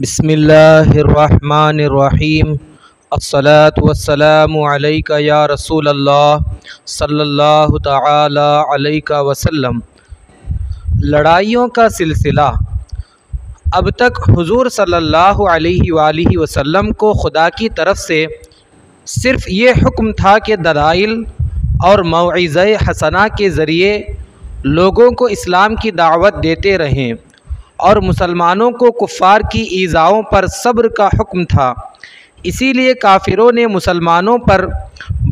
بسم اللہ الرحمن الرحیم الصلاۃ والسلام علیک یا رسول اللہ صلی اللہ تعالی علیہ وسلم۔ لڑائیوں کا سلسلہ۔ اب تک حضور صلی اللہ علیہ وآلہ وسلم کو خدا کی طرف سے صرف یہ حکم تھا کہ دلائل اور موعظہ حسنہ کے ذریعے لوگوں کو اسلام کی دعوت دیتے رہیں، اور مسلمانوں کو کفار کی ایذاؤں پر صبر کا حکم تھا۔ اسی لیے کافروں نے مسلمانوں پر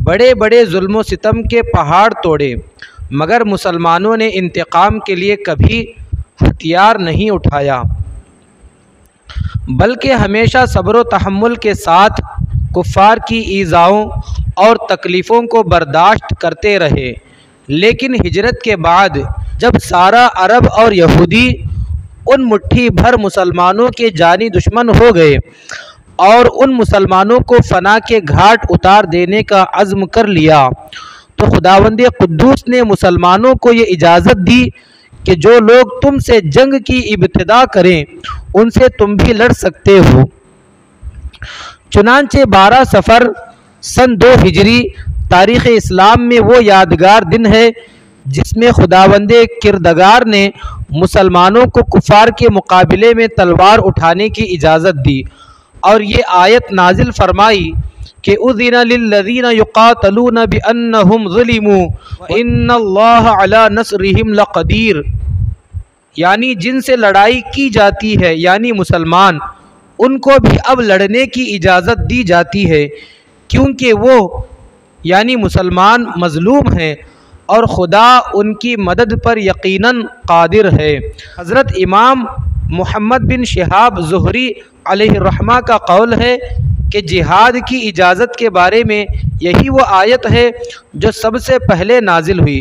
بڑے بڑے ظلم و ستم کے پہاڑ توڑے، مگر مسلمانوں نے انتقام کے لیے کبھی ہتھیار نہیں اٹھایا، بلکہ ہمیشہ صبر و تحمل کے ساتھ کفار کی ایذاؤں اور تکلیفوں کو برداشت کرتے رہے۔ لیکن ہجرت کے بعد جب سارا عرب اور یہودی ان مٹھی بھر مسلمانوں کے جانی دشمن ہو گئے اور ان مسلمانوں کو فنا کے گھاٹ اتار دینے کا عزم کر لیا، تو خداوند قدوس نے مسلمانوں کو یہ اجازت دی کہ جو لوگ تم سے جنگ کی ابتدا کریں ان سے تم بھی لڑ سکتے ہو۔ چنانچہ 12 صفر سن 2 ہجری تاریخ اسلام میں وہ یادگار دن ہے جس میں خداوند کردگار نے مسلمانوں کو کفار کے مقابلے میں تلوار اٹھانے کی اجازت دی، اور یہ آیت نازل فرمائی کہ اذن للذین یقاتلون بانہم ظلموا ان اللہ علی نصرہم لقدیر، یعنی جن سے لڑائی کی جاتی ہے یعنی مسلمان، ان کو بھی اب لڑنے کی اجازت دی جاتی ہے، کیونکہ وہ یعنی مسلمان مظلوم ہیں اور خدا ان کی مدد پر یقیناً قادر ہے۔ حضرت امام محمد بن شہاب زہری علیہ الرحمہ کا قول ہے کہ جہاد کی اجازت کے بارے میں یہی وہ آیت ہے جو سب سے پہلے نازل ہوئی،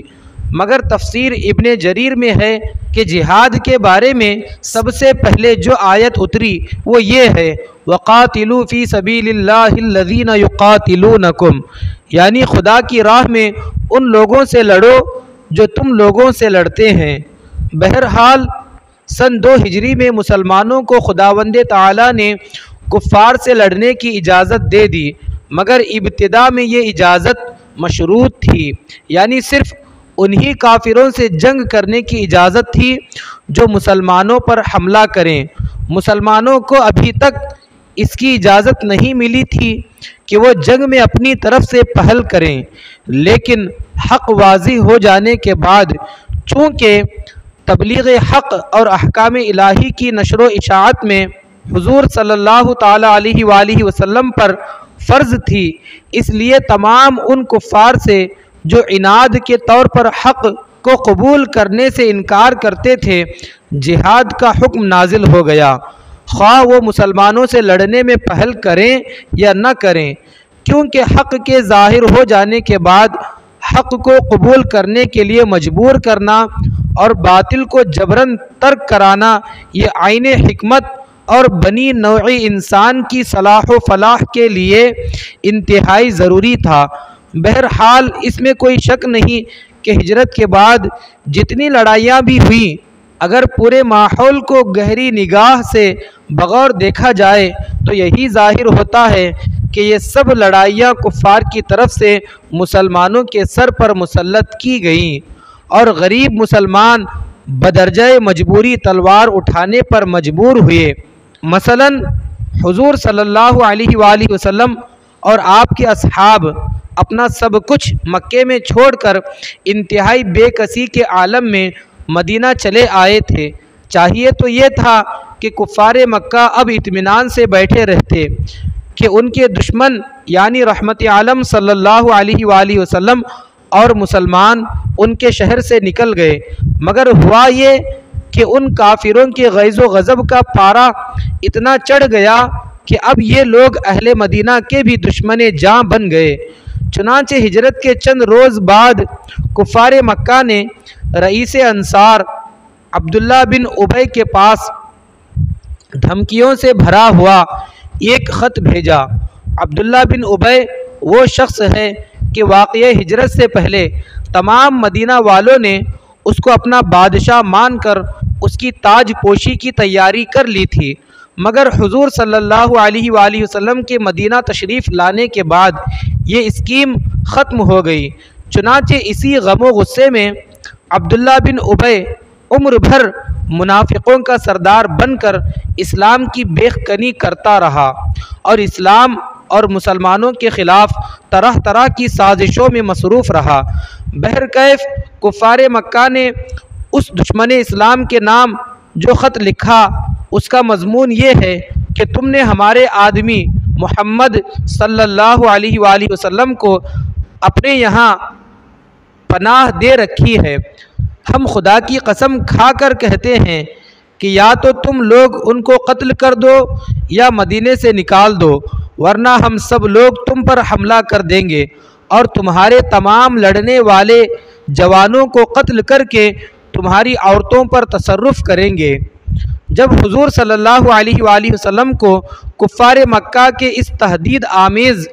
مگر تفسیر ابن جریر میں ہے کہ جہاد کے بارے میں سب سے پہلے جو آیت اتری وہ یہ ہے وَقَاتِلُوا فِي سَبِيلِ اللَّهِ الَّذِينَ يُقَاتِلُونَكُمْ، یعنی خدا کی راہ میں ان لوگوں سے لڑو جو تم لوگوں سے لڑتے ہیں۔ بہرحال سن 2 ہجری میں مسلمانوں کو خداوند تعالی نے کفار سے لڑنے کی اجازت دے دی، مگر ابتدا میں یہ اجازت مشروط تھی، یعنی صرف انہی کافروں سے جنگ کرنے کی اجازت تھی جو مسلمانوں پر حملہ کریں۔ مسلمانوں کو ابھی تک اس کی اجازت نہیں ملی تھی کہ وہ جنگ میں اپنی طرف سے پہل کریں، لیکن حق واضح ہو جانے کے بعد چونکہ تبلیغ حق اور احکام الہی کی نشر و اشاعت میں حضور صلی اللہ تعالی علیہ وآلہ وسلم پر فرض تھی، اس لیے تمام ان کفار سے جو عناد کے طور پر حق کو قبول کرنے سے انکار کرتے تھے جہاد کا حکم نازل ہو گیا، خواہ وہ مسلمانوں سے لڑنے میں پہل کریں یا نہ کریں، کیونکہ حق کے ظاہر ہو جانے کے بعد حق کو قبول کرنے کے لیے مجبور کرنا اور باطل کو جبراً ترک کرانا یہ عین حکمت اور بنی نوع انسان کی صلاح و فلاح کے لیے انتہائی ضروری تھا۔ بہرحال اس میں کوئی شک نہیں کہ ہجرت کے بعد جتنی لڑائیاں بھی ہوئیں، اگر پورے ماحول کو گہری نگاہ سے بغور دیکھا جائے تو یہی ظاہر ہوتا ہے کہ یہ سب لڑائیاں کفار کی طرف سے مسلمانوں کے سر پر مسلط کی گئیں، اور غریب مسلمان بدرجہ مجبوری تلوار اٹھانے پر مجبور ہوئے۔ مثلا حضور صلی اللہ علیہ وآلہ وسلم اور آپ کے اصحاب اپنا سب کچھ مکے میں چھوڑ کر انتہائی بے کسی کے عالم میں مدینہ چلے آئے تھے۔ چاہیے تو یہ تھا کہ کفار مکہ اب اطمینان سے بیٹھے رہتے کہ ان کے دشمن یعنی رحمت عالم صلی اللہ علیہ وآلہ وسلم اور مسلمان ان کے شہر سے نکل گئے، مگر ہوا یہ کہ ان کافروں کے غیظ و غضب کا پارا اتنا چڑھ گیا کہ اب یہ لوگ اہل مدینہ کے بھی دشمن جاں بن گئے۔ چنانچہ ہجرت کے چند روز بعد کفار مکہ نے رئیس انصار عبداللہ بن ابی کے پاس دھمکیوں سے بھرا ہوا ایک خط بھیجا۔ عبداللہ بن ابی وہ شخص ہے کہ واقعہ ہجرت سے پہلے تمام مدینہ والوں نے اس کو اپنا بادشاہ مان کر اس کی تاج پوشی کی تیاری کر لی تھی، مگر حضور صلی اللہ علیہ وآلہ وسلم کے مدینہ تشریف لانے کے بعد یہ اسکیم ختم ہو گئی۔ چنانچہ اسی غم و غصے میں عبداللہ بن ابی عمر بھر منافقوں کا سردار بن کر اسلام کی بیخ کنی کرتا رہا اور اسلام اور مسلمانوں کے خلاف طرح طرح کی سازشوں میں مصروف رہا۔ بہرکیف کفار مکہ نے اس دشمن اسلام کے نام جو خط لکھا اس کا مضمون یہ ہے کہ تم نے ہمارے آدمی محمد صلی اللہ علیہ وآلہ وسلم کو اپنے یہاں پناہ دے رکھی ہے۔ ہم خدا کی قسم کھا کر کہتے ہیں کہ یا تو تم لوگ ان کو قتل کر دو یا مدینے سے نکال دو، ورنہ ہم سب لوگ تم پر حملہ کر دیں گے اور تمہارے تمام لڑنے والے جوانوں کو قتل کر کے تمہاری عورتوں پر تصرف کریں گے۔ جب حضور صلی اللہ علیہ وآلہ وسلم کو کفار مکہ کے اس تہدید آمیز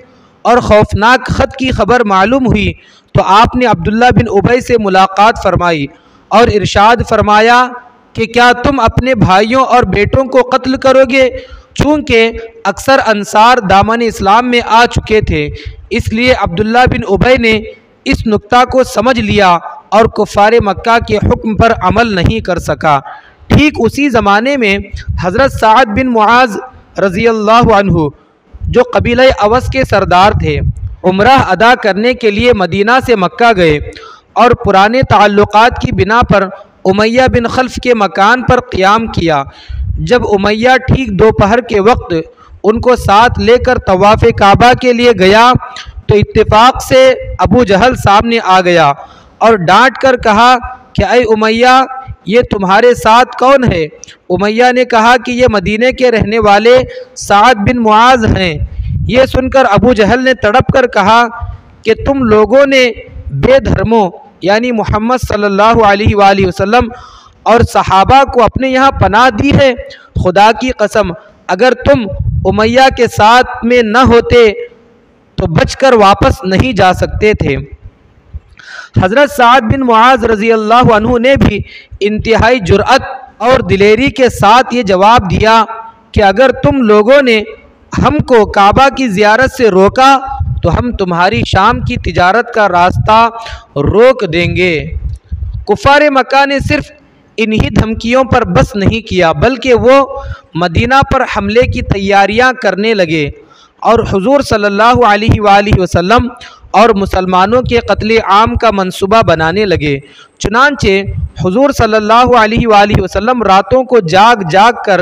اور خوفناک خط کی خبر معلوم ہوئی تو آپ نے عبداللہ بن ابی سے ملاقات فرمائی اور ارشاد فرمایا کہ کیا تم اپنے بھائیوں اور بیٹوں کو قتل کرو گے؟ چونکہ اکثر انصار دامن اسلام میں آ چکے تھے، اس لیے عبداللہ بن ابی نے اس نکتہ کو سمجھ لیا اور کفار مکہ کے حکم پر عمل نہیں کر سکا۔ ٹھیک اسی زمانے میں حضرت سعد بن معاذ رضی اللہ عنہ جو قبیلہ اوس کے سردار تھے، عمرہ ادا کرنے کے لیے مدینہ سے مکہ گئے اور پرانے تعلقات کی بنا پر امیہ بن خلف کے مکان پر قیام کیا۔ جب امیہ ٹھیک دوپہر کے وقت ان کو ساتھ لے کر طواف کعبہ کے لیے گیا تو اتفاق سے ابو جہل سامنے آ گیا اور ڈانٹ کر کہا کہ اے امیہ، یہ تمہارے ساتھ کون ہے؟ امیہ نے کہا کہ یہ مدینے کے رہنے والے سعد بن معاذ ہیں۔ یہ سن کر ابو جہل نے تڑپ کر کہا کہ تم لوگوں نے بے دھرموں یعنی محمد صلی اللہ علیہ وآلہ وسلم اور صحابہ کو اپنے یہاں پناہ دی ہے۔ خدا کی قسم اگر تم امیہ کے ساتھ میں نہ ہوتے تو بچ کر واپس نہیں جا سکتے تھے۔ حضرت سعد بن معاذ رضی اللہ عنہ نے بھی انتہائی جرأت اور دلیری کے ساتھ یہ جواب دیا کہ اگر تم لوگوں نے ہم کو کعبہ کی زیارت سے روکا تو ہم تمہاری شام کی تجارت کا راستہ روک دیں گے۔ کفار مکہ نے صرف انہی دھمکیوں پر بس نہیں کیا بلکہ وہ مدینہ پر حملے کی تیاریاں کرنے لگے اور حضور صلی اللہ علیہ وآلہ وسلم اور مسلمانوں کے قتل عام کا منصوبہ بنانے لگے۔ چنانچہ حضور صلی اللہ علیہ وآلہ وسلم راتوں کو جاگ جاگ کر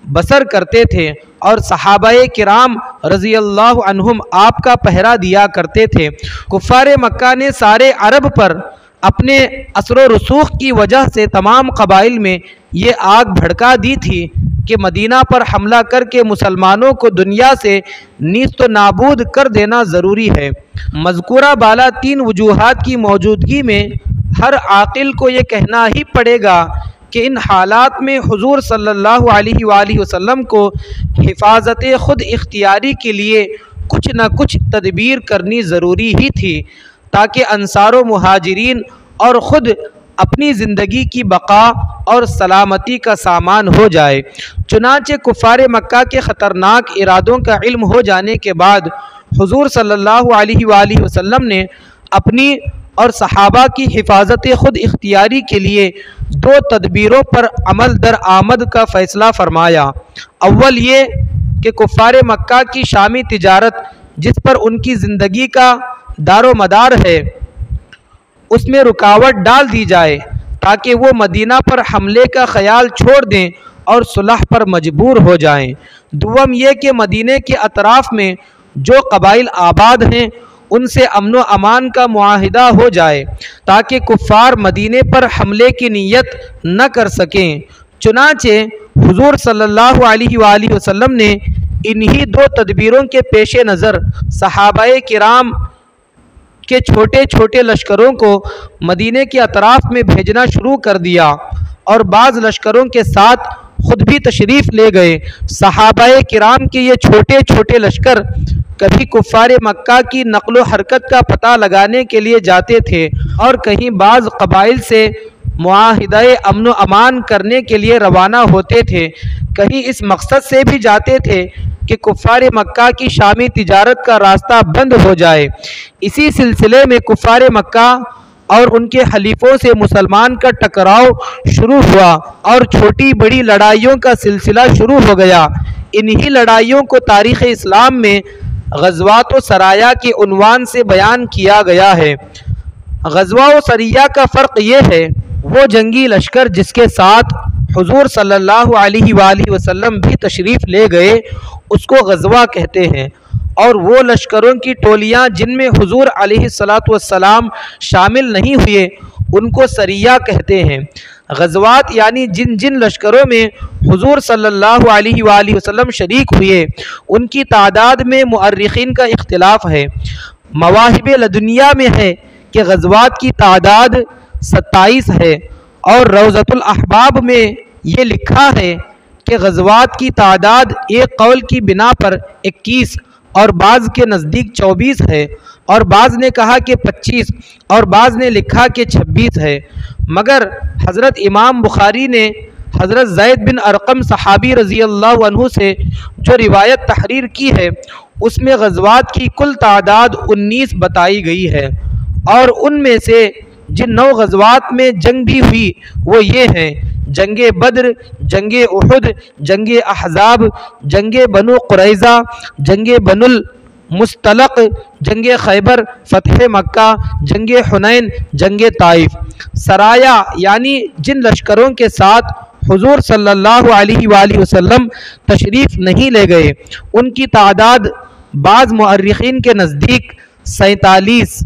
بسر کرتے تھے اور صحابہ کرام رضی اللہ عنہم آپ کا پہرا دیا کرتے تھے۔ کفار مکہ نے سارے عرب پر اپنے اثر و رسوخ کی وجہ سے تمام قبائل میں یہ آگ بھڑکا دی تھی کہ مدینہ پر حملہ کر کے مسلمانوں کو دنیا سے نیست و نابود کر دینا ضروری ہے۔ مذکورہ بالا تین وجوہات کی موجودگی میں ہر عاقل کو یہ کہنا ہی پڑے گا کہ ان حالات میں حضور صلی اللہ علیہ وآلہ وسلم کو حفاظت خود اختیاری کے لیے کچھ نہ کچھ تدبیر کرنی ضروری ہی تھی تاکہ انصار و مہاجرین اور خود اپنی زندگی کی بقا اور سلامتی کا سامان ہو جائے۔ چنانچہ کفار مکہ کے خطرناک ارادوں کا علم ہو جانے کے بعد حضور صلی اللہ علیہ وآلہ وسلم نے اپنی اور صحابہ کی حفاظت خود اختیاری کے لیے دو تدبیروں پر عمل درآمد کا فیصلہ فرمایا۔ اول یہ کہ کفار مکہ کی شامی تجارت جس پر ان کی زندگی کا دار و مدار ہے اس میں رکاوٹ ڈال دی جائے تاکہ وہ مدینہ پر حملے کا خیال چھوڑ دیں اور صلح پر مجبور ہو جائیں۔ دوم یہ کہ مدینہ کے اطراف میں جو قبائل آباد ہیں ان سے امن و امان کا معاہدہ ہو جائے تاکہ کفار مدینے پر حملے کی نیت نہ کر سکیں۔ چنانچہ حضور صلی اللہ علیہ وآلہ وسلم نے انہی دو تدبیروں کے پیش نظر صحابہ کرام کے چھوٹے چھوٹے لشکروں کو مدینے کے اطراف میں بھیجنا شروع کر دیا اور بعض لشکروں کے ساتھ خود بھی تشریف لے گئے۔ صحابہ کرام کے یہ چھوٹے چھوٹے لشکر کبھی کفار مکہ کی نقل و حرکت کا پتہ لگانے کے لیے جاتے تھے اور کہیں بعض قبائل سے معاہدہ امن و امان کرنے کے لیے روانہ ہوتے تھے، کہیں اس مقصد سے بھی جاتے تھے کہ کفار مکہ کی شامی تجارت کا راستہ بند ہو جائے۔ اسی سلسلے میں کفار مکہ اور ان کے حلیفوں سے مسلمان کا ٹکراؤ شروع ہوا اور چھوٹی بڑی لڑائیوں کا سلسلہ شروع ہو گیا۔ انہی لڑائیوں کو تاریخ اسلام میں غزوات و سرایا کے عنوان سے بیان کیا گیا ہے۔ غزوہ و سریہ کا فرق یہ ہے، وہ جنگی لشکر جس کے ساتھ حضور صلی اللہ علیہ وآلہ وسلم بھی تشریف لے گئے اس کو غزوہ کہتے ہیں، اور وہ لشکروں کی ٹولیاں جن میں حضور علیہ الصلاۃ والسلام شامل نہیں ہوئے ان کو سریہ کہتے ہیں۔ غزوات یعنی جن جن لشکروں میں حضور صلی اللہ علیہ وآلہ وسلم شریک ہوئے ان کی تعداد میں مؤرخین کا اختلاف ہے۔ مواہب لدنیہ میں ہے کہ غزوات کی تعداد 27 ہے، اور روضۃ الاحباب میں یہ لکھا ہے کہ غزوات کی تعداد ایک قول کی بنا پر 21 اور بعض کے نزدیک 24 ہے، اور بعض نے کہا کہ 25 اور بعض نے لکھا کہ 26 ہے۔ مگر حضرت امام بخاری نے حضرت زید بن ارقم صحابی رضی اللہ عنہ سے جو روایت تحریر کی ہے اس میں غزوات کی کل تعداد 19 بتائی گئی ہے، اور ان میں سے جن 9 غزوات میں جنگ بھی ہوئی وہ یہ ہیں: جنگ بدر، جنگ احد، جنگ احزاب، جنگ بنو قریظہ، جنگ بنو المصطلق، جنگ خیبر، فتح مکہ، جنگ حنین، جنگ طائف۔ سرایا یعنی جن لشکروں کے ساتھ حضور صلی اللہ علیہ وآلہ وسلم تشریف نہیں لے گئے ان کی تعداد بعض مؤرخین کے نزدیک 47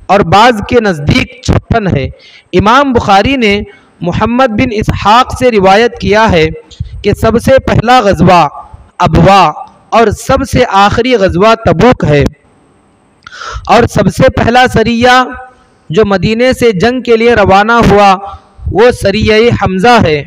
اور بعض کے نزدیک 56 ہے۔ امام بخاری نے محمد بن اسحاق سے روایت کیا ہے کہ سب سے پہلا غزوہ ابوا اور سب سے آخری غزوہ تبوک ہے، اور سب سے پہلا سریہ جو مدینے سے جنگ کے لیے روانہ ہوا وہ سریہ حمزہ ہے۔